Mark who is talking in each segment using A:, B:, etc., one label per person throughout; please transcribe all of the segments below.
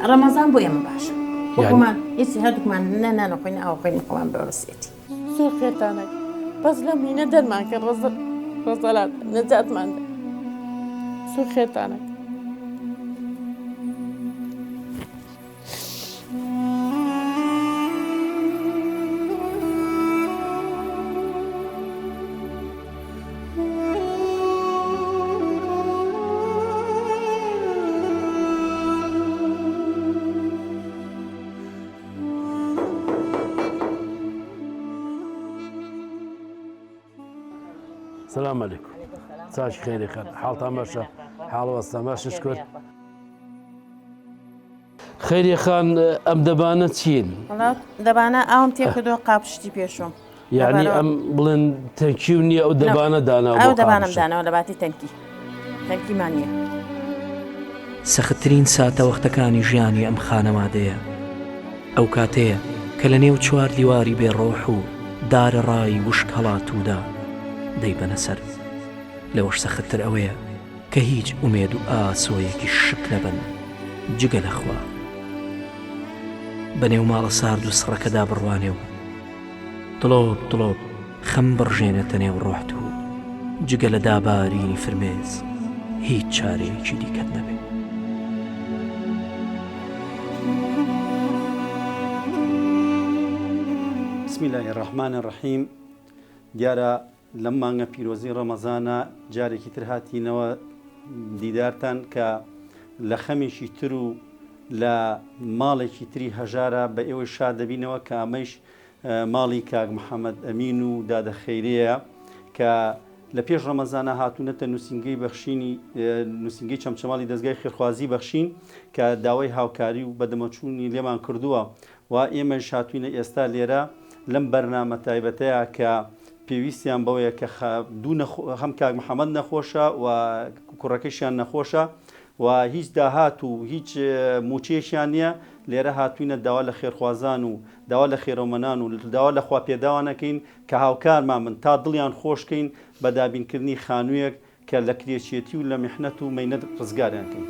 A: ڕەمەزان بۆ ئێمە باشە وەکومان هیچ هەردووکمان نانەخۆین ئاوخۆین خۆمان بەڕسێتی
B: زۆر خێرتانەک بەس لە مینە دەرمان کرد ڕزەلات نەجاتمان زۆر خێرتانەک
C: السلام عليكم. ساش خيري خير حالتها ماشا حال وسط ماشا شكر خيري خان ام دبانة تشين
A: دەبانە ئاوم تێکردۆ قاپشتی پێشۆم
C: يعني ام بلن تنكيوني او دبانة دانا
A: ئەو دەبانم دانەوە لە باتی تەنکیمان نییە
D: سەختترین ساتە وەختەکانی ژیانی ئەم خانەمادەیە ئەو کاتەیە کە لە نێو چوار دیواری بێڕۆح و دارە ڕای وشک هەڵاتوودا دەیبەنە سەر لەوەش سەختتر ئەوەیە کە هیچ ئومێد و ئاسۆیەکی شک نەبن جگە لەخوا بەنێو ماڵە سارد و سڕەکەدا بڕوانێ و دڵۆب خەم بڕژێنێتە نێو ڕۆحت و جگە لە دابارینی فرمێز هیچ چارەیەکی دیکەت نەبێت
E: بسم الله الرحمن الرحيم دیارە لەم مانگە پیرۆزی ڕەمەزانە جارێکی تر هاتینەوە دیدارتان کە لە خەمێکی تر و لە ماڵێکی تری هەژارە بە ئێوە شاد دەبینەوە کە ئەمەش ماڵی کاک محەممەد ئەمین و دادە خەیرەیە کە لە پێش ڕەمەزانە هاتوونەتە نووسنگەی بەخشینی نووسنگەی چەمچەماڵی دەستگای خێرخوازی بەخشین کە داوای هاوکاری و بەدەمەچوونی لێمان کردووە و ئێمەش هاتوینە ئێستا لێرە لەم بەرنامە تایبەتەیە کە پێویستیان بەوەیە کە هەم کاک محەممەد نەخۆشە و کوڕەکەشیان نەخۆشە و هیچ داهات و هیچ موچێشیان نییە لێرە هاتوینە داوا لە خێرخوازان و داوا لە خێرەومەنان و داوا لە خوا پێداوانەکەین کە هاوکارمان من تا دڵیان خۆشکەین بە دابینکردنی خانوویەک کە لە کرێچێتی و لە میحنەت و مەینەت ڕزگاریانکەین.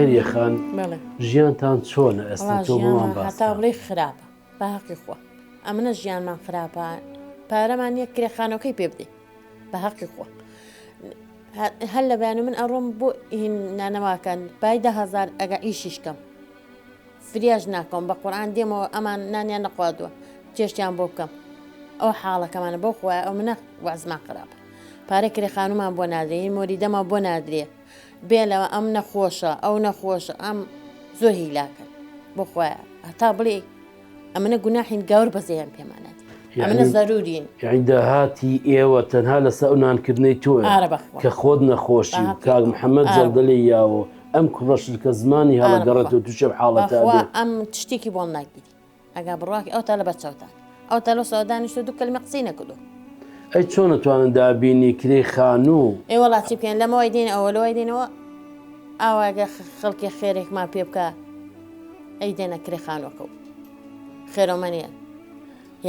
C: خيري خان ژیانتان چۆنە ئێستا تۆ بۆمان باس
A: هەتا بڵێ خراپە بە حەقی خۆ ئەمنە ژیانمان خراپە پارەمان یەک کرێخانەکەی پێ بدەین بە حەقی خۆ هەر لە بەیان من ئەڕۆم بۆ هین نانەواکەن بای 10,000 ئەگە ئیشیشکەم فریاژ ناکەم بە قورئان دێمەوە ئەمان نانیان نەخوادووە چێشتیان بۆ بکەم ئەو حاڵەکەمانە بۆ خۆیان ئەو منە وەزمان خراپە پارەی کرێخانومان بۆ نادرێ مۆریدەمان بۆ نادرێ بێ لەوە ئەم نەخۆشە ئەو نەخۆشە ئەم زۆر هیلاکەن بۆ خۆیان هەتا بڵێ ئەمنە گوناحین گەور بەزەیان پێمانەت ئەمنە زەرورین
C: یعنی داهاتی ئێوە تەنها لەسەر ئەو نانکردنەی تۆیە کە خۆت نەخۆشی و کاک محەممەد زەردەڵی یاوە ئەم کوڕەش کە زمانی هەڵەگەڕێت و تووشە حاڵەتە
A: ئەم تشتێکی بۆم ناگیری ئەگا بڕواکی ئەو تا لە بەچەوتان ئەو تا لە سەودانیشتە دوو کەلمە قسەی نەکردو
C: ئەی چۆن نەتوانن دابینی کرێ خانوو
A: ئێ وڵاتی پێیان لەمەوەی دێن ئەوە لەوەی دێنەوە ئاواگە خەڵکی خێرێکمان پێ بکە ئەی دێنە کرێ خانوەکە و خێرۆمەنیە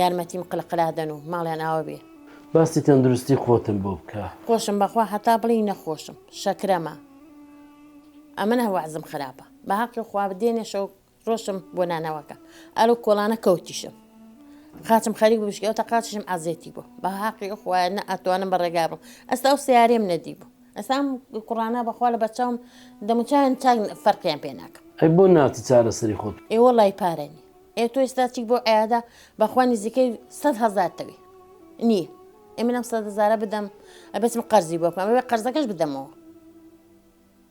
A: یارمەتیم قلقلادەن و ماڵیان ئاوە بێ
C: باسی تەندروستی خۆتم بۆ بکە
A: خۆشم بەخوا هەتا بڵی نەخۆشم شەکرەمە ئەمنە وەعزم خراپە بە حەقی خوا بدێنێ شەو ڕۆشم بۆ نانەوەکە ئەلو کۆڵانە کەوتیشم خاتم خەریک بشکە ئەو تا قاتشم عەزێتی بوو بە حەقی خوا نە ئەتوانم بەڕێگا بم ئەستا ئەو سیارێم نەدی بوو ئەسام قوڕانە بەخوا لە بەچەوم دەموچیان چاک فەرقیان پێ ناکەم
C: ئەی بۆ ناتی چارەسەری خۆت
A: ئێ وەڵای پارەنی ئێ تۆ ئێستا چیک بۆ ئادا بەخوا نزیکەی 100,000 تەوی نییە ئێ منم 100,000 بدەم ئەبێتم قەرزی بۆ بکەم ئەوێ قەرزەکەش بدەمەوە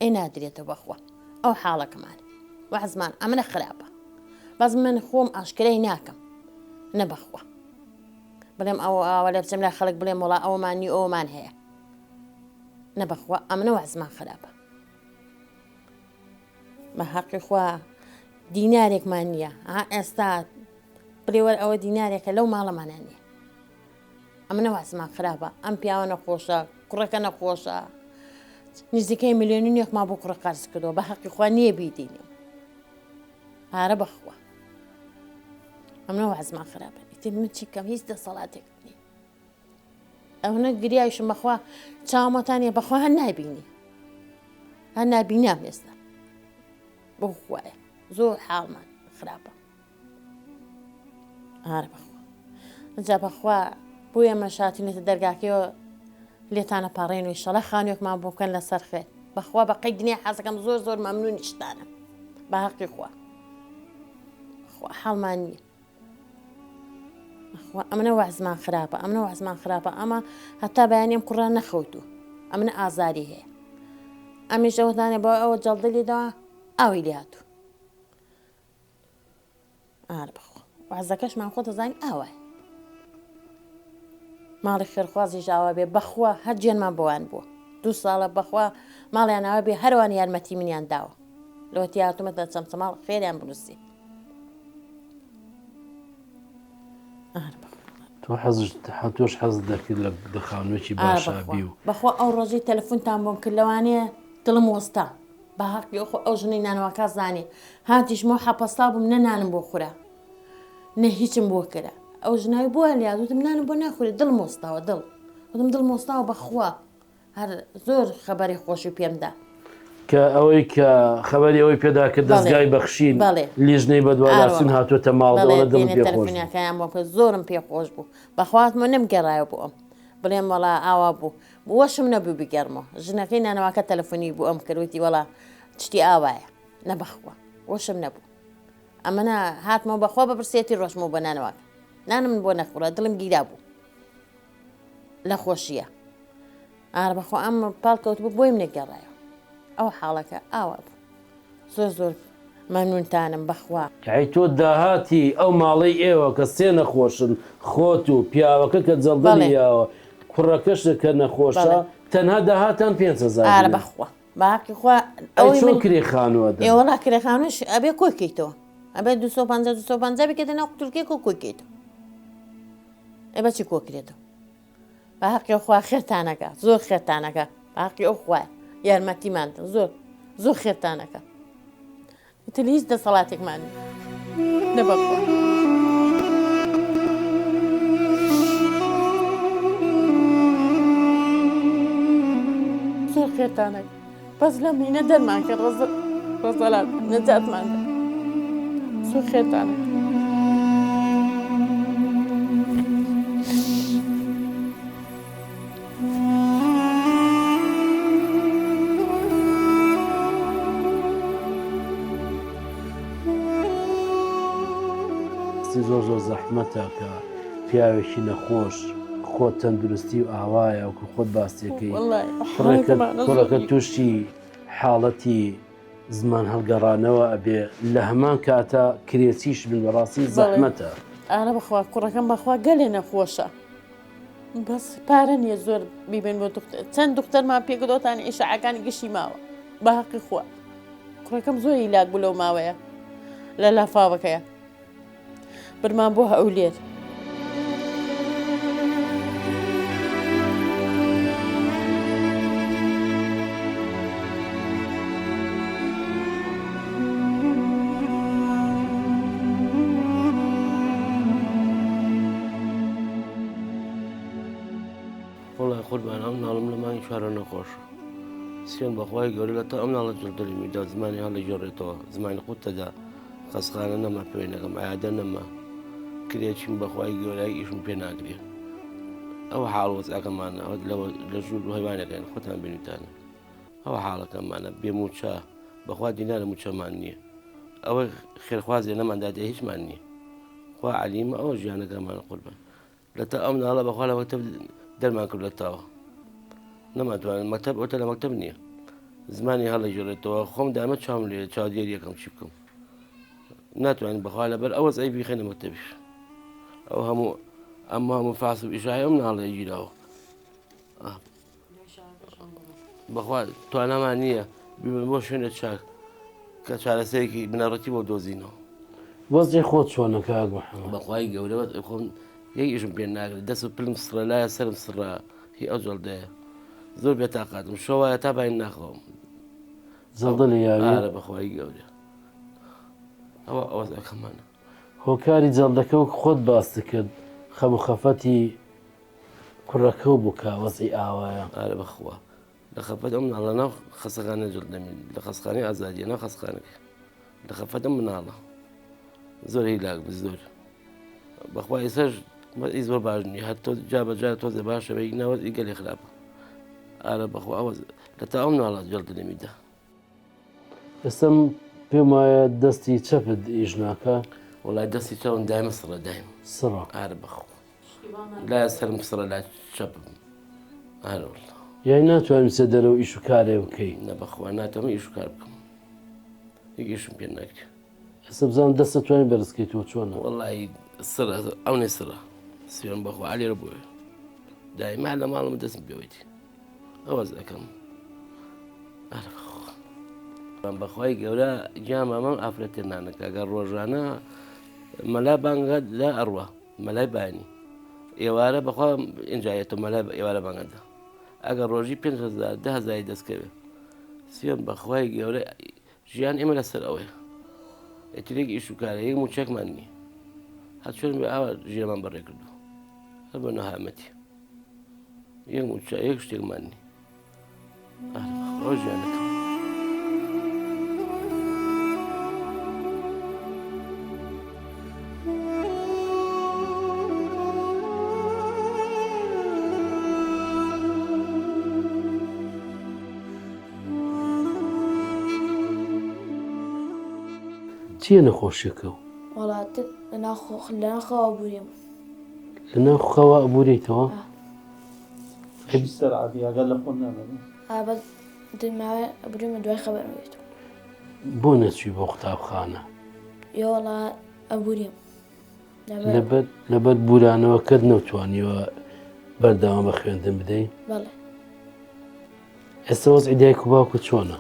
A: ئێ نادرێتەوە بەخوا ئەو حاڵەکەمانە وەحزمان ئەمنە خراپە بەس من خۆم ئاشکرەی ناکەم نەبەخوا بڵێم ئەوە لە بچەم لای خەڵک بڵێم وڵا ئەومانی ئەومان هەیە نەبەخوا ئەمنە وەحزمان خراپە بە حەقی خوا دینارێکمان نییە ئێستا بڵێوە ئەوە دینارێکە لەو ماڵەمانە نییە ئەمنە وەحزمان خراپە ئەم پیاوە نەخۆشە کوڕەکە نەخۆشە نزیکەی ملیۆنی یەکما بۆ کوڕە قەرز کردەوە بە حەقی خوا نییە بیدینم پارە بەخوا ئەمنەوە حەزمان خراپە ئیتر من چی کەم هیچ دەسەڵاتێک نییە ئەوە گریایشم بەخوا چاومەتانیە بەخوا هەر نابینی هەر نابینام ئێستا بۆ خوایە زۆر حاڵمان خراپە ئارە بەخوا جا بەخوا بۆ ئێمە شاتینێتە دەرگاکەوە لێتانە پاڕێن و ئیشەڵە خانوێکمان بۆ بکەن لەسەر خوێن بەخوا بە قەی دنیا حەزەکەم زۆر زۆر مەمنونی شتانم بە حەقی خوا حاڵمان نییە ئەمنە وەحزمان خراپە ئەمنە وەحزمان خراپە ئەمە هەتا بەیانیم کوڕان نەخەوتوو ئەمنە ئازاری هەیە ئەمیش ئەوتانێ بۆ ئەوە جەڵدەلیدەوە ئاوی لێ هاتوو ئارە بەخوا وەحزەکەشمان خۆ دەزانی ئاوای ماڵی خێرخوازی ژاوە بێ بەخوا هەر جێنمان بۆوان بووە 2 ساڵە بەخوا ماڵیانەوە بێ هەروان یارمەتی منیان داوە لەوەتی هاتوومەتە چەمچەماڵ خێریان بنووسی
C: تۆ تۆش حەز دەکرد لە دەخانوێکی باشابی و
A: بەخوا ئەو ڕۆژەی تەلەفۆنتان بۆم کرد لەوانەیە دڵم وەستا بە حەقی ئەو ژنەی نانەوەکە زانێ هاتیشمەوە حەپەستا بووم نەنانم بۆ خورا نە هیچم بۆ کرا ئەو ژناوی بۆ لیا دوتم نانم بۆ ناخورێت دڵم وەستاوە وتم دڵم وەستاوە بەخوا هەر زۆر خەبەری خۆشی پێمدا
C: کە ئەوەی کە خەبەری ئەوەی پێدا کە دەستگای بەخشین لیژنەی بەدوواداسون هاتوۆتە ماڵدەوە دڵم
A: پێخۆشیەکەیان بۆ زۆرم پێخۆش بوو بەخواتمە نەمگەڕایە بۆ ئەم بڵێم وەڵا ئاوا بوو وەشم نەبوو بگەڕمەوە ژنەکەی نانەوەکە تەلەفۆنی بوو ئەم کردوتی وەڵا شتی ئاوایە نەبەخوا وەشم نەبوو ئەمەە هاتمەوە بەخوا بەپرسێتی ڕۆژمەوە بە نانەوەکە نانم بۆ نەخورە دڵم گیرا بوو لە خۆشیە ئار بەخۆ ئەم پاڵکەوت بوو بۆی منێگەڕایە ئەو حاڵەکە ئاوا بوو زۆر زۆر مەمنونتانم بەخوا
C: کای تۆ داهاتی ئەو ماڵەی ئێوە کە سێ نەخۆشن خۆت و پیاوەکە کە جەڵدەلیەوە کوڕەکەشە کە نەخۆشە تەنها داهاتان 5,000
A: ئارە بەخوا باقی خوا
C: ئەوەی چۆن کرێ خانووە
A: ئێوەڵا کرێخانوش ئەبێ کۆکەیتەوە ئەبێ 250 بکێتە ناو قوتولکێک و کۆکەیتەوە ئێ بەچی کۆکرێتەوە باقی خوا خێرتانەکە زۆر خێرتانەکە باقی ئەو خوایە یارمەتیمانتە زۆر خێرتانەکە تر هیچ دەسەڵاتێکمان نەبەخوا زۆر خێرتانەکە بەس لە مینە دەرمان کرد ڕەزەلات نەجاتماندا زۆر خێرتانەکە
C: زۆر زۆر زەحمەتە کە پیاوێکی نەخۆش خۆت تەندروستی و ئاوایە وکە خۆت باستیەکەی کوڕەکە تووشی حاڵەتی زمان هەڵگەڕانەوە ئەبێ لە هەمان کاتە کرێچیش بن بەڕاستی زەحمەتە
A: ئارە بەخوا کوڕەکەم بەخوا گەلێ نەخۆشە بەس پارە نییە زۆر بیبێن بۆ چەند دوختەرمان پێکردۆتانی ئیشعەکانی گشتی ماوە بە حەقی خوا کوڕەکەم زۆر ئیلاک بوو لەو ماوەیە لە لافاوەکەیە برمان بۆ هەولێر
F: وڵای قوربان ئەم ناڵم لە مانگی چوارە نەخۆش سێن بەخوای گەورە لە تا ئەم ناڵە جڵدەری میدا زمانی هەڵی جۆڕێتەوە زمانی قوتەدا قەسخانە نەما پێوێنەکەم عادە نەما کرێکیم بەخوای گەورای ئیشم پێ ناگرێ ئەو حاڵ وەزعەکەمانە لە ژوور و هەیوانەکەیان خۆتان بینیتانە ئەو حاڵەکەمانە بێموچە بەخوا دینارە موچەمان نییە ئەوەی خێرخوازێ نەماندادێ هیچمان نییە خوا عەلیمە ئەوە ژیانەکەمانە قوربان لە تا ئەم ناڵە بەخوا لە مەکتەب دەرمان کرد لە تاوە نەماتوانێت مەکتەب ئەوتە لە مەکتەب نییە زمانی هەڵی ژێڕێتەوە خۆم دامە چاوم لێ چاودێری یەکەم چی بکەم ناتوانین بەخوا لەبەر ئەوە زەی بیخێنە مەکتەبیش ئەو هەموو فاسب ئیشای ئەم ناڵە گیراوە بەخوا توانامان نییە بیبن بۆ شوێنە چاک کە چارەسەرێکی بنەڕەتی بۆ دۆزینەوە
C: وەزعی خۆت چۆنەکە
F: بەخوای گەورە خۆم یەک ئیشم پێ ناگرێت دەست و پلم سڕە لایە سەرم سڕە هی ئەو جەڵدەیە زۆر بێتاقاتم شۆوایە تا باین ناخەوم
C: زەڵدە لە یاوی
F: ئارە بەخوای گەورە ئەوە ئەوەکەمانە
C: هۆکاری جەڵدەکە و خۆت باسی کرد خەم و خەفەتی کوڕەکە و بووکە وەزی ئاوایە
F: ئارە بەخوا لە خەفەت ئەم مناڵە ناو خەسەخانە جڵ دەمین لە خەسخانی ئازادیە ناو خەسخانەکە لە خەفەت ئەم مناڵە زۆر هیلاک بە زۆر بەخوا ئێسەش ئی زۆر باش نیە هەر تۆ جا بەجا تۆزە باشە بە ناوە ئیگەلی خراپە ئارە بەخوا ئەوە لە تا ئەم مناڵە جڵ دەمیدا
C: ئێستم پێم وایە دەستی چەپت ئیش ناکە
F: وڵای دەستی چاون دایمە سڕە دایم
C: سڕە
F: ئارە بەخوا لا سەرم سڕە لا چەپم ئارە وڵا
C: یای ناتوانم سێ دەرەوە ئیش و کارێ بکەی
F: نە بەخوا ناتەمە ئیش و کار بکەم هیچیشم پێ ناکرێ
C: ئێستا بزانم دەستە توانین بەرزکەیتەوە چۆنە
F: وڵی سرە ئەو نێ سرە سوێن بەخوا عالێرە بووە دایما لە ماڵم دەستم پێوەیتی ئەوەز دەکەم بەخوای گەورە گیامەمەم ئافرەتێ نانەکە ئەگەر ڕۆژانە مەلا بانگە لە ئەڕوە مەلای بانی ئێوارە بەخوا ئینجایەتە مەلای ئێوارە بانگەدا ئەگەر ڕۆژی 5,000 10,000 دەستکەوێ سوێن بەخوای گەورە ژیان ئێمە لەسەر ئەوەیە ئەترێکی ئیش و کارە یەک موچەکمان نییە هەر چۆن بێ ئاوا ژێمان بەڕێ کردو هەر بە نەهامەتی یەک شتێکمان نی ئەو ژیانەکە
C: چییە نەخۆشیەکە و
G: وڵاتت لە ناخەوە بووریم
C: لە ناو خەوە ئەبووریتەوە
E: سەر عادیاگە لە خۆ نامێنێ
G: ئابەت دماوێ برویمە دوای خەبەرمێت
C: بۆ نەچوی بۆ قوتابخانە
G: یۆڵا ئەبووریم
C: لەبەر بورانەوەکەت نەوتوانیوە بەردەوام بە خوێندن بدەیت
G: بەڵێ
C: ئێستا وەزعی دایک و باوکت چۆنە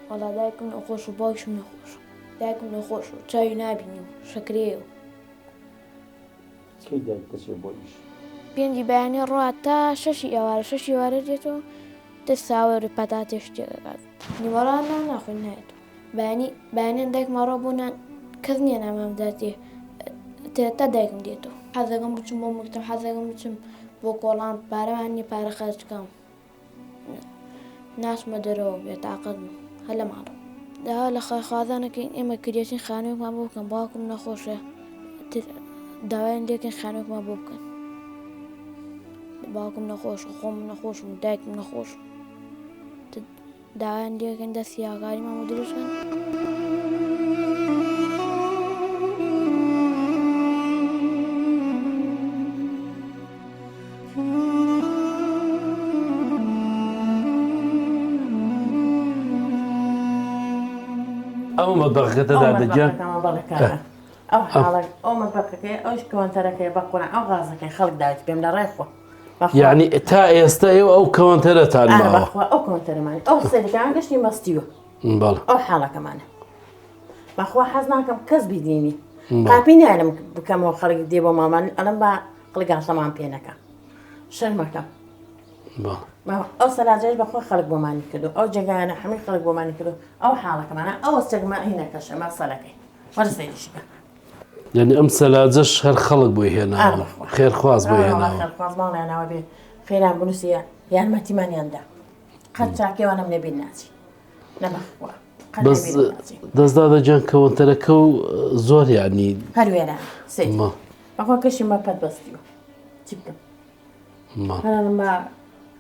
G: وڵا دایکم نەخۆش و باوکشم نەخۆش دایکم نەخۆش و چاوی نابینیم شەکرێ و
E: کەی دایک دەچێت بۆ ئیش
G: پێنجی بەیانی ڕوا تا شەشی ئێوارە شەشی ئێوارە دێتەوە دە ساوەڕی پەتاتێ شتێکەکات نیوەڕان ناخۆی نایێتەوە بەیانیان دایکمە ڕۆ بوونان کەس نییە نامامداتێ تا دایکم دێتەوە حەزەکەم بچم بۆ مکتەب حەزەکەم بچم بۆ کۆڵان پارەمان نییە پارە خەرجکەم ناچمە دەرەوە بێتاقەتم هەر لە ماڵەوە داوا لە خەخوازانەکەین ئێمە کریەتین خانوویەکمان بۆ بکەن باوکم نەخۆشە داوایان لێکن خانوویەکمان بۆ بکەن باوکم نەخۆش خۆم نەخۆشم دایکم نەخۆش داوایان لێکن دەستی یاکاریمان بۆ دروستکەن
C: ئەو مەبەخەکەتە دادەجا
A: ئەو حاڵک ئەو مەبەخەکەی ئەوش کەوەنتەرەکەی بە قوڕان ئەو غازەکەی خەڵک داوێت پێم لە ڕێ خۆ
C: یعنی تا ئێستا ئێوە ئەو کەوەنتەرەتان ماوە
A: ئەو کەوەنتەرەمانی ئەو سەرەکان گەشتی مەستیوە
C: بەڵێ
A: ئەو حاڵەکەمانە بەخوا حەز ناکەم کەس بیدینی قاپی نالم بکەمەوە خەڵک دێ بۆ ماڵمان ئەلم بە قڵگاشەمان پێ نەکەم شەرمەکەم ئەو سەلاجەش بەخۆ خەڵک بۆمانی کردو ئەو جێگایانە هەمووی خەڵک بۆمانی کردو ئەو حاڵەکەمانە ئەوە سەگمە هینەکەشە مەسەلەکەی وەرسێریش بکە
C: یعنی ئەم سەلاجەش هەر خەڵک بۆی هێناوە خێرخواز بۆی هێناوە
A: خێرخواز ماڵیانەوە بێ خێران بنووسیە یارمەتیمانیاندا قەت چاکێوانم نەبین ناچی نەبەخوا
C: بەس دەستدا دەجان کەوەنتەرەکە و زۆر یعنی
A: هەروێرە سێ بەخۆ کەشی مەپەت بەستیوە چی بکەم هەرم بە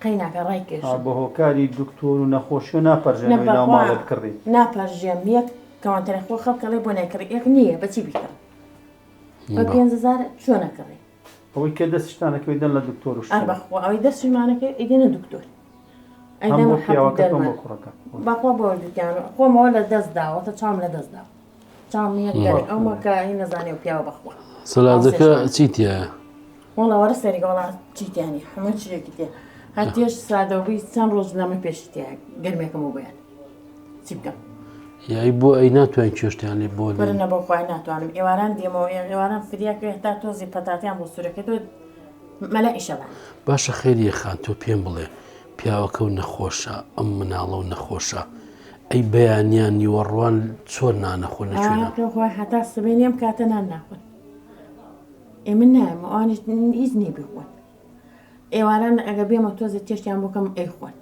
A: قەیناکە ڕای کێش
E: بە هۆکاری دکتۆر و نەخۆشی و ناپەرژێنەوەی ناو ماڵت کڕی
A: ناپەرژێم یەک کەوەنتەرە خۆ خەڵکەڵێ بۆ نەکڕی یەک نییە بەچی بیکەم بە 5,000 چۆن نەکڕی
E: ئەوەی کە دەستشتانەکەی دەن لە دکتۆر و
A: بەخوا ئەوەی دەستشمانەکە ئیدێنە دکتۆر بەخوا بۆ دوکیان خۆمەوە لە دەست داوەتە چاوم لە دەست داوە چاوم یەک گەرێ ئەومەکە هی نەزانێ و پیاوە بەخوا
C: سەلاجەکە چیتیە
A: وڵا وەرە سەریگە وڵا چیتیانی هەموو چیەکی تێ هەتێش سادەوەی چەند ڕۆژ لەمە پێشی تیا گەرمێکم و بەیان چی بکەم
C: یای بۆ ئەی ناتوانین چێشتیان لێ بۆ
A: بەرنە بۆ خوای ناتوانم ئێواران دێمەوە ئێواران فریاکە هێتا تۆزی پەتاتیان بۆ سوورەکە تۆ مەلا ئیشەبان
C: باشە خێریە خان تۆ پێم بڵێ پیاوەکە و نەخۆشە ئەم مناڵە و نەخۆشە ئەی بەیانیان نیوەڕوان چۆن نانەخۆن لەکوێنە
A: خۆی هەتا سبێنیم کاتە نان ناخۆن ئێمە نایمە ئەوانش ئیزنی بخۆن ئێواران ئەگە بێمە تۆزە تێشتیان بکەم ئەی خۆن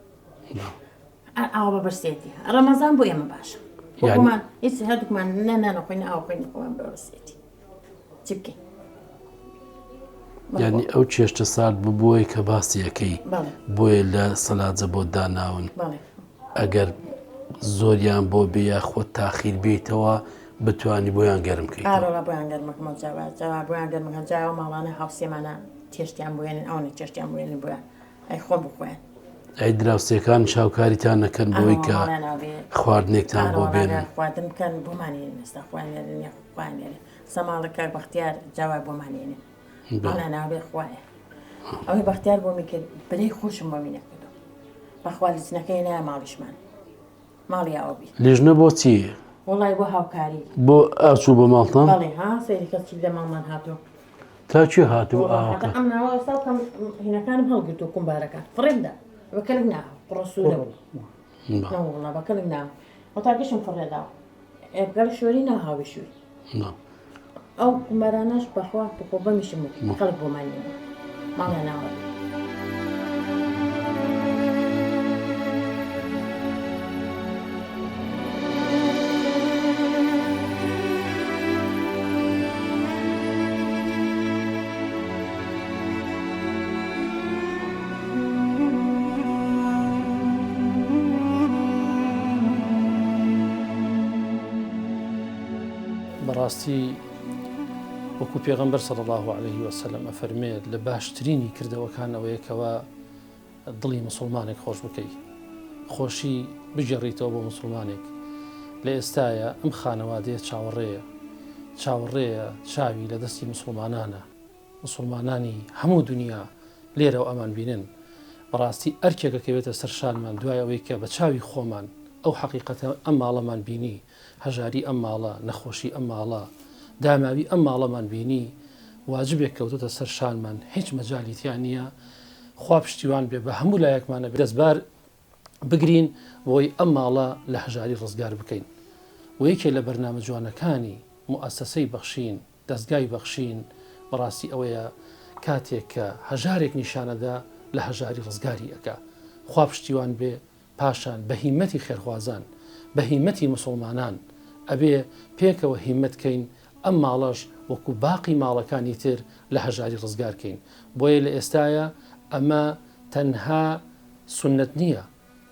A: ئاوا بە بەرسێتی ڕەمەزان بۆ ئێمە باشە بۆمان هیچ هەردووکمان نانەخۆین ئاوخۆین خۆیان بە بەرسێتی چی بکەین
C: یعنی ئەو چێشتە سارد ببووی کە باسیەکەی بۆیە لە سەلاجە بۆ داناون ئەگەر زۆریان بۆ بێ خۆ تاخیر بێتەوە بتوانی بۆیان گەرم کەیت
A: بۆیان گەرمەکەمە جاوا بۆیان گەرمەکە جاوە ماڵانە هاوسێمانە تێشتیان بۆێنن ئەوە تێشتیان بێنن بۆیان ئەی خۆ بخۆیان
C: ئەی دراوسەکان شاوکاریتان نەکەن بۆی کە خواردنێکتان بۆ بێنن
A: خواردن بکەن بۆمانێنن ئێستا خوانێنێ خوانێنێ سەماڵەکە بەختیار جاوای بۆمانێنێ ئەڵە ناوێ خوایە ئەوەی بەختیار بۆمی کرد برەی خۆشم بۆ می نەکردو بەخوا لیچنەکەی نایە ماڵیشمان ماڵی ئەوبی
C: لیژنە بۆ چی؟
A: وڵای بۆ هاوکاری
C: بۆ ئاچوو بە ماڵتان؟
A: بەڵێ ها سەیری کەسی لە ماڵمان هاتوو
C: تا چی هاتوو ئاوەکە؟
A: ئەم ناوە ئێستا کەم هینەکانم هەڵگرتو کومبارەکە فڕێمدا بەکەلم ناوە پڕۆسوورە نەوەڵا بەکەلم ناوە ئەوتاگەشم فڕێداوە ئێگەر شوێری ناهاوی شووری ئەو کومبارانەش بەخوا بخۆ بەمیشم خەڵک بۆمانیەوە ماڵە ناوە
H: بەڕاستی وەکو پێغەمبەر صلی الله عليه وسلم ئەفەرمێت لە باشترینی کردەوەکان ئەوەیەکەوە دڵی مسلمانێک خۆش بکەیت خۆشی بجێڕیتەوە بۆ مسلمانێک لە ئێستایە ئەم خانەوادەیە چاوەڕێیە چاوی لە دەستی مسلمانانە مسلمانانی هەموو دنیا لێرە و ئەمان بینن بەڕاستی ئەرکێکە کەوێتە سەرشانمان دوای ئەوەی کە بە چاوی خۆمان ئەو حەقیقەتە ئەم ماڵەمان بینی هەژاری ئەم ماڵە نەخۆشی ئەم ماڵە داماوی ئەم ماڵەمان بینی واجبێک کەوتۆتە سەر شانمان هیچ مەجالیتیان نییە خوا پشتیوان بێ بە هەموو لایەکمانە دەستبار بگرین بۆی ئەم ماڵە لە هەژاری ڕزگار بکەین و یەکێ لە بەرنامە جوانەکانی موئەسسەسەی بەخشین دەستگای بەخشین بەڕاستی ئەوەیە کاتێک کە هەژارێک نیشانەدا لە هەژاری ڕزگاری ئەکا خوا پشتیوان بێ پاشان بە هیمەتی خێرخوازان بە هیمەتی مسلمانان ئەبێ پێکەوە هیمەتکەین ئەم ماڵەش وەکو باقی ماڵەکانی تر لە هەژاری ڕزگارکەین بۆیە لە ئێستایە ئەمە تەنها سنت نییە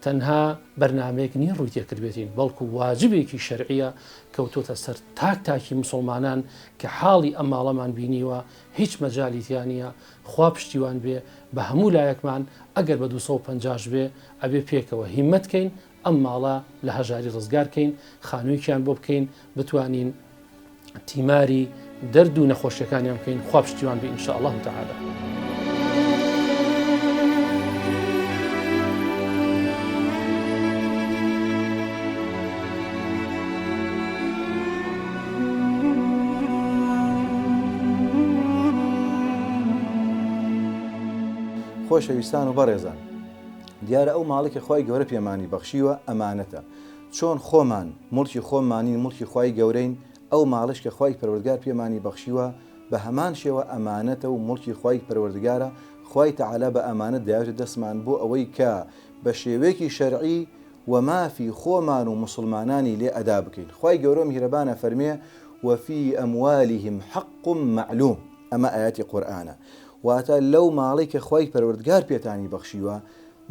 H: تەنها بەرنامەیەک نییە ڕووی تێکردبێتین بەڵکو واجبێکی شەرعیە کەوتۆتە سەر تاکی مسلمانان کە حاڵی ئەم ماڵەمان بینیوە هیچ مەجالیتیان نییە خوا پشتیوان بێ بە هەموو لایەکمان ئەگەر بە 250 بێ ئەبێ پێکەوە هیمەتکەین ئەم ماڵە لە هەژاری ڕزگارکەین خانوویکیان بۆ بکەین بتوانین تیماری دەرد و نەخۆشیەکانیان بکەین خوا پشتیوان بێ ئینشاء الله تعالی
I: خۆشەویستان و بەڕێزان دیارە ئەو ماڵێکی خۆی گەورە پێمانی بەخشیوە ئەمانەتە چۆن خۆمان مڵکی خۆمانین مڵکی خۆی گەورەین ئەو ماڵش کە خۆی پەروەردگار پێمانی بەخشیوە بە هەمان شێوە ئەمانەتە و مڵکی خۆی پەروەردگارە خۆی تەعالا بە ئەمانەت داوێت دەستمان بۆ ئەوەی کە بە شێوەیەکی شەرعی و مافی خۆمان و مسلمانانی لێ ئەدا بکەین خۆی گەورە میهرەبانە فەرمێ وفي أموالهم حق معلوم ئەمە ئاياتی قورئانە واتە لەو ماڵی کە خۆی پەروەردگار پێتانی بەخشیوە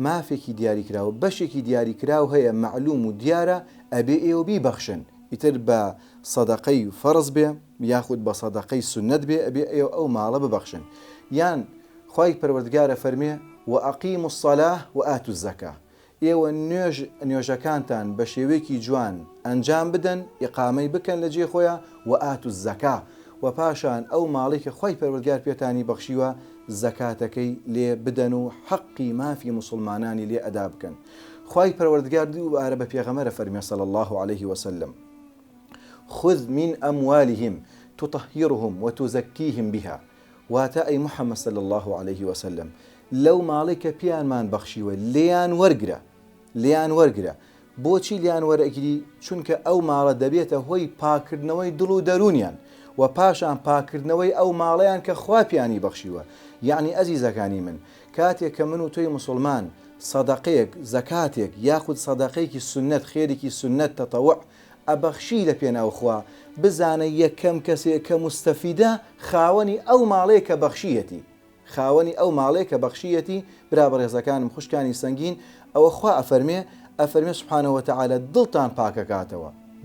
I: مافێکی دیاریکراوە بەشێکی دیاریکراو هەیە معلوم و دیارە ئەبێ ئێوە بیبەخشن ئیتر بە سەدەقەی فەرز بێ یاخود بە سەدەقەی سنت بێ ئەبێ ئێوە ئەو ماڵە ببەخشن یان خۆی پەروەردگارە فەرمێ وأقیموا الصلاة وآتوا الزکاة ئێوە نوێژەکانتان بە شێوەیەکی جوان ئەنجام بدەن ئیقامەی بکەن لە جێ خۆیان وآتوا الزکاة و پاشان ئەو ماڵی کە خۆی پەروەردگار پێتانی بەخشیوە زەکاتەکەی لێ بدەن و حەقی مافی مسلمانانی لێ ئەدا بکەن خۆی پەروەردگار دووبارە بە پێغەمبەرە فەرمێ صلی الله عليه وسلم خذ من أموالهم تطهرهم وتزكيهم بها واتە ئەی محەممەد صلی الله عليه وسلم لەو ماڵی کە پیانمان بەخشیوە لیان وەرگرە بۆچی لیان وەرەگیری چونکە ئەو ماڵە دەبێتە هۆی پاکردنەوەی دڵ و دەرونیان و پاشان پاکردنەوەی ئەو ماڵەیان کە خوا پیانی بەخشیوە. یعنی ئەزیزەکانی من کاتێک کە من و تۆی مسلمان سەدەقەیەک زەکاتێک یاخود سەدەقەیەکی سنت خێرێکی سنت تەتەوع ئەبەخشی لە پێناوخوا بزانە یەکەم کەسێک کە مستەفیدە خاوەنی ئەو ماڵەیە کە بەخشیەتی برا بەڕێزەکانم خوشکانی سەنگین ئەوە خوا ئەفەرمێ سبحانەه وتعالى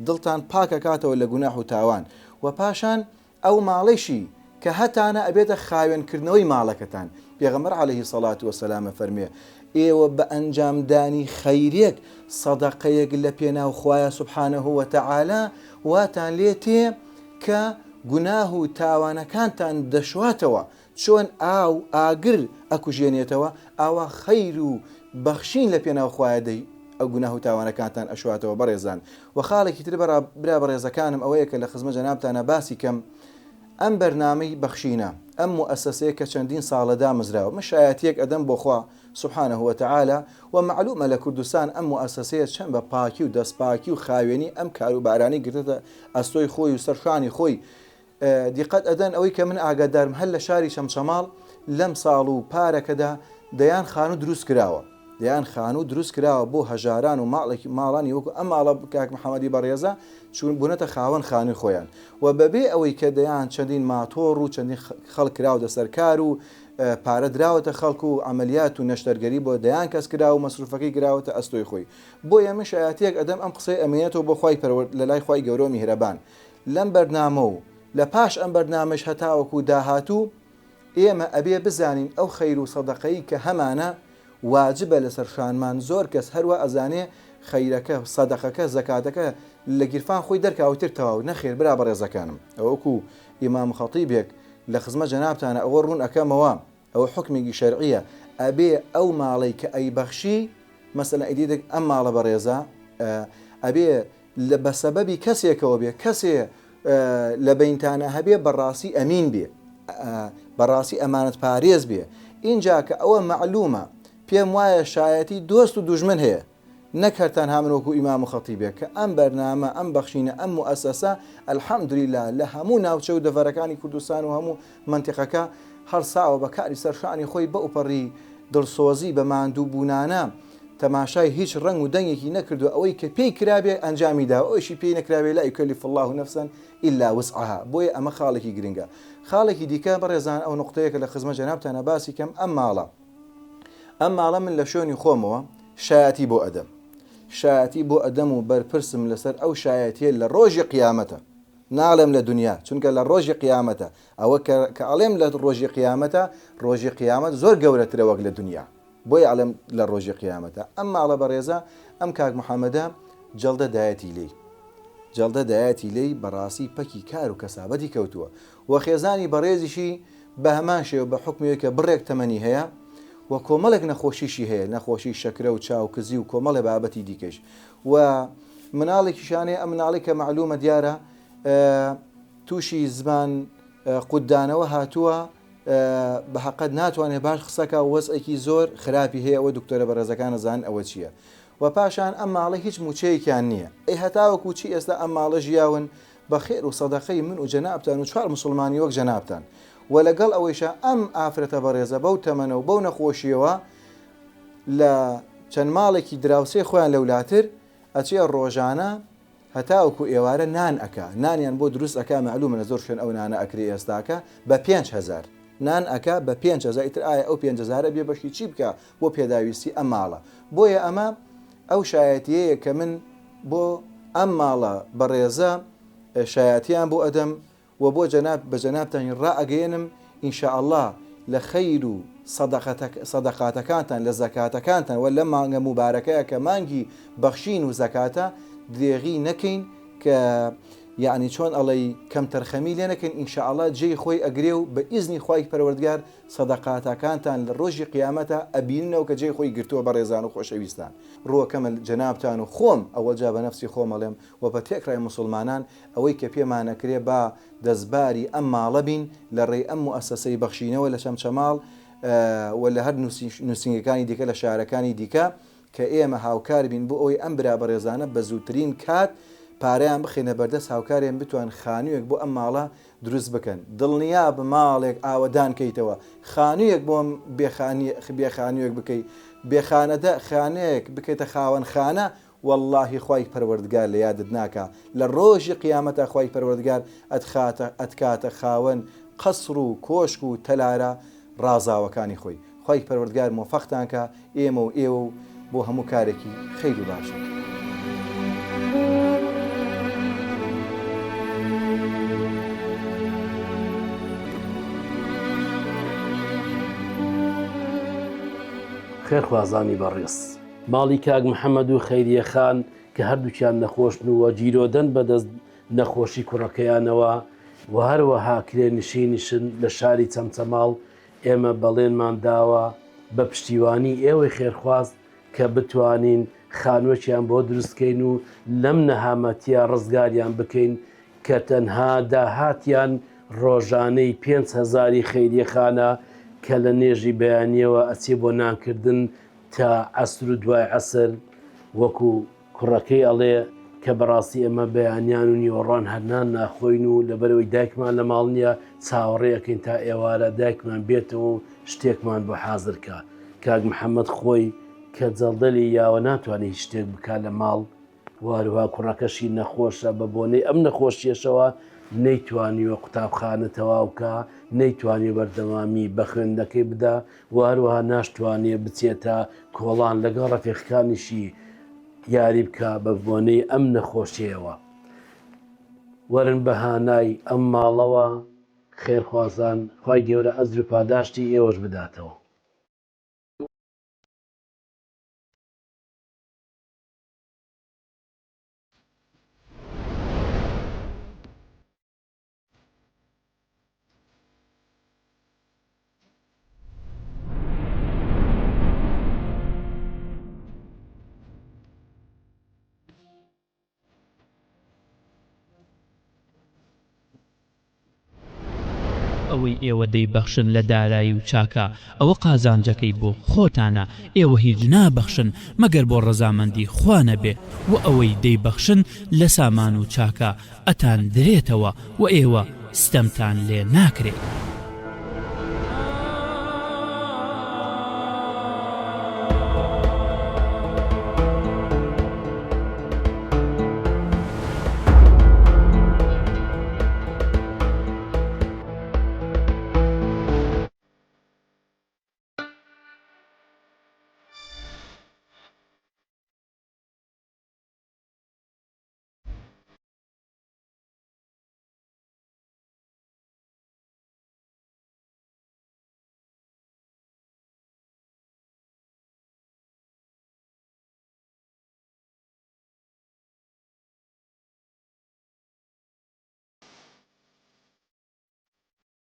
I: دڵتان پاکەکاتەوە لە گوناح و تاوان و پاشان ئەو ماڵێشی کە هەتانە ئەبێتە خاوێنکردنەوەی ماڵەکەتان. پێغەمبەر عەلەیهی سەڵات وەسەلام فەرمێ ئێوە بە ئەنجامدانی خەیرێک سەدەقەیەک لە پێناو خوایە سبحانەه وتعالى واتان لێ تێ کە گوناه و تاوانەکانتان دەشواتەوە چۆن ئاو ئاگر ئەکوژێنێتەوە ئاوا خەیر و بەخشین لە پێناو خوایە دەی ئەو گوناه و تاوانەکانتان ئەشواتەوە بەڕێزان. و خاڵێکی تر برا بەڕێزەکانم ئەوەیە کە لە خزمە جەنابتانە باسی کەم ئەم بەرنامەی بەخشینە ئەم مؤسسەیە کە چەندین ساڵە دامەزراوە مشایەتیەک ئەدەم بۆ خوا سبحانه وتعالى ومعلومە لە کوردستان ئەم مؤسسەیە چەند بە پاکی و دەستپاکی و خاوێنی ئەم کاروبارانی گرتە ئەستۆی خۆی و سەرشانی خۆی. دیقەت ئەدەن ئەوەی کە من ئاگادارم هەل لە شاری شەمشەماڵ لەم ساڵ و پارەکەدا دەیان خانوو دروست کراوە بۆ هەژاران و ماڵانی وەکو ئەم ماڵە کاک محەممەدی بەڕێزە چون بوونەتە خاوەن خانووی خۆیان و بەبێ ئەوەی کە دەیان چەندین ماتۆڕ و چەندین خەڵک کراوە سەرکار و پارە دراوەتە خەڵک و ئەمەلیات و نەشتەرگەری بۆ دەیان کەس کرا و مەسروفەکەی گراوەتە ئەستۆی خۆی. بۆ ئێمە شایەتێک ئەدەم ئەم قسەی ئەمێنێتەوە بۆ خوای لە لای خوای گەورە و میهرەبان لەم بەرنامە و لە پاش ئەم بەرنامەش هەتاوەکو داهاتوو ئێمە ئەبێ بزانین ئەو خەیر و سەدەقەی کە هەمانە واجبە لەسەر شانمان. زۆر کەس هەروە ئەزانێ خەیرەکە سەدەقەکە زەکاتەکە لە گیرفان خۆی دەرکاوتر تەواو نەخێر برا بەڕێزەکانم ئەوەکو ئیمام خەتیبێک لە خزمە جەنابتانە ئەوە ڕوون ئەەکەمەوە ئەوە حکمێکی شەرعیە ئەبێ ئەو ماڵی کە ئەی بەخشی مەسەلەن ئیدیدێک ئەم ماڵە بەڕێزە ئەبێ لە بەسەبەبی کەسێکەوە بێ کەسێ لە بەینتانە هەبێ بەڕاستی ئەمین بێ بەڕاستی ئەمانەت پارێز بێ اینجا کە ئەوە معلومە پێم وایە شایەتی دۆست و دوژمن هەیە نەکەرتان هامنۆکو ئیمام خەتیبێ کە ئەم بەرنامە ئەم بەخشینە ئەم مؤسسە ئەلحەمدولیلا لە هەموو ناوچە و دەڤەرەکانی کوردستان و هەموو منتیقەکە هەرساوە بە کاری سەرشانی خۆی بە ئوپەڕی دڵسۆزی بە ماندوو بوونانە تەماشای هیچ ڕنگ و دەنگێکی نەکردو ئەوەی کە پێی کرابێ ئەنجامیدا ئەوشی پێی نەکراوێ لا یکەلیف الله نەفسا ئیلا وسعها. بۆیە ئەمە خاڵێکی گرنگە. خاڵێکی دیکە بەڕێزان ئەو نقطەیەکە لە خزمە جەنابتانە باسی کەم ئەم ماڵە من لە شوێنی خۆمەوە شایەتی بۆ ئەدەم و بەرپرسم لەسەر ئەو شایەتیە لە ڕۆژی قیامەتە ناڵێم لە دنیا چونکە لە ڕۆژی قیامەتە ئەوە کە ئەڵێم لە ڕۆژی قیامەت زۆر گەورەترە وەک لە دنیا بۆی ئەڵێم لە ڕۆژی قیامەتە. ئەم ماڵە بەڕێزە ئەم کاک محەممەدە جەڵدە دایەتی لێی بەڕاستی پەکی کار و کەسابەتی کەوتووە و خێزانی بەڕێزیشی بە هەمان شێوە بە حکمێک کە بڕێک تەمەنی هەیە و کۆمەڵێک نەخۆشیشی هەیە نەخۆشی شەکرە و چاوکزی و کۆمەڵێ بابەتی دیکەش و مناڵێکیشانەیە ئەم مناڵی کە معلومە دیارە تووشی زمان قوددانەوە هاتووە بە حەقەت ناتوانێت باش قسەکە وەزعێکی زۆر خراپی هەیە ئەوە دکتۆرە بەڕێزەکانە زان ئەوە چییە و پاشان ئەم ماڵە هیچ موچەیەکیان نییە ئەی هەتاوەکو چی ئێستا ئەم ماڵە ژیاون بە خێر و سەدەقەی من و جەنابتان و چوار مسلمانی وەک جەنابتان و لەگەڵ ئەوەیشە ئەم ئافرەتە بەڕێزە بەو تەمەنە و بەو نەخۆشیەوە لە چەند ماڵێکی دراوسێ خۆیان لەولاتر ئەچێ ڕۆژانە هەتاوەکو ئێوارە نان ئەکا نانیان بۆ دروست ئەکا معلومە لە زۆر شوێن ئەو نانە ئەکری ئێستاکە بە 5,000 نان ئەکا بە 5,000 ئیتر ئایا ئەو 5,000 بێ بەشی چی بکە بۆ پێداویستی ئەم ماڵە. بۆیە ئەمە ئەو شایەتیەیە کە من بۆ ئەم ماڵە بەڕێزە شایەتیان بۆ ئەدەم و بۆ بە جەنابتان ڕائەگەێنم ئینشاء الله لە خەیر و سەدەقاتەکانتان لە زەکاتەکانتان و لە مانگە موبارەکەیە کە مانگی بەخشین و زەکاتە درێغی نەکەین کە یعنی چۆن ئەڵەی کەم تەرخەمی لێ نەکەین ئینشاء الله جێی خۆی ئەگرێ و بە ئیزنی خوای پەروەردگار سەدەقاتەکانتان لە ڕۆژی قیامەتە ئەبیننەوە کە جێی خۆی گرتووە بە ڕێزان و خۆشەویستان. ڕووەکەمە جەنابتان و خۆم ئەوە جا بە نەفسی خۆمەڵێم و بە تێکڕای مسلمانان ئەوەی کە پێمانەکرێ با دەستباری ئەم ماڵە بین لە ڕێی ئەم مؤسسەی بەخشینەوە لە شەمشەماڵ و لە هەر نووسنگەکانی دیکە لە شارەکانی دیکە کە ئێمە هاوکار بین بۆ ئەوی ئەم برا بەڕێزانە بە زووترین کات پارەیان بخینە بەردەست هاوکاریان بتوان خانوویەک بۆ ئەم ماڵە دروست بکەن دڵنیا بە ماڵێک ئاوەدان کەیتەوە خانوویەک بۆم بێخانوویەک بکەیت بێخانەدە خانەیەک بکەیتە خاوەن خانە واللهی خوای پەروەردگار لە یادت ناکە لە ڕۆژی قیامەتە خوای پەروەردگار ئەتکاتە خاوەن قەسر و کۆشک و تەلارە ڕازاوەکانی خۆی خوای پەروەردگار مۆفەقتانکە ئێمە و ئێوە و بۆ هەموو کارێکی خەیر و باشە.
C: خێرخوازانی بەڕێز ماڵی کاک محەممەد و خەیریە خان کە هەردووکیان نەخۆشن و جیرۆدەن بەدەست نەخۆشی کوڕەکەیانەوە و هەروەها کرێنشینیشن لە شاری چەمچەماڵ ئێمە بەڵێنمان داوە بە پشتیوانی ئێوەی خێرخواست کە بتوانین خانوەکیان بۆ دروستکەین و لەم نەهامەتیە ڕزگاریان بکەین کە تەنها داهاتیان ڕۆژانەی 5,000 خەیریە خانە کە لە نێژی بەیانیەوە ئەچێ بۆ نانکردن تا عەسر و دوای عەسر وەکو کوڕەکەی ئەڵێ کە بەڕاستی ئەمە بەیانیان و نیوەڕان هەرنان ناخۆین و لەبەرەوەی دایکمان لە ماڵ نییە چاوەڕێەکەین تا ئێوارە دایکمان بێتەوە و شتێکمان بۆ حازرکە کاک محەممەد خۆی کە جەڵدەلی یاوە ناتوانێت هیچ شتێک بکات لە ماڵ واروها کوڕەکەشی نەخۆشە بە بۆنەی ئەم نەخۆشیەشەوە نەیتوانیوە قوتابخانە تەواوکە نەیتوانی بەردەوامی بە خوێندەکەی بدا واروها ناشتوانێ بچێتە کۆڵان لەگەڵ ڕەفیقەکانیشی یاری بکە بە بۆنەی ئەم نەخۆشیەوە وەرن بەهانای ئەم ماڵەوە خێرخوازان خوای گەورە ئەزر و پاداشتی ئێوەش بداتەوە.
J: ئەوەی ئێوە دەیبەخشن لە دارایی و چاکە ئەوە قازانجەکەی بۆ خۆتانە ئێوە هیچ نابەخشن مەگەر بۆ ڕەزامەندی خوا نەبێ و ئەوەی دەیبەخشن لە سامان و چاکە ئەتان درێتەوە و ئێوە ستەمتان لێ ناکرێت.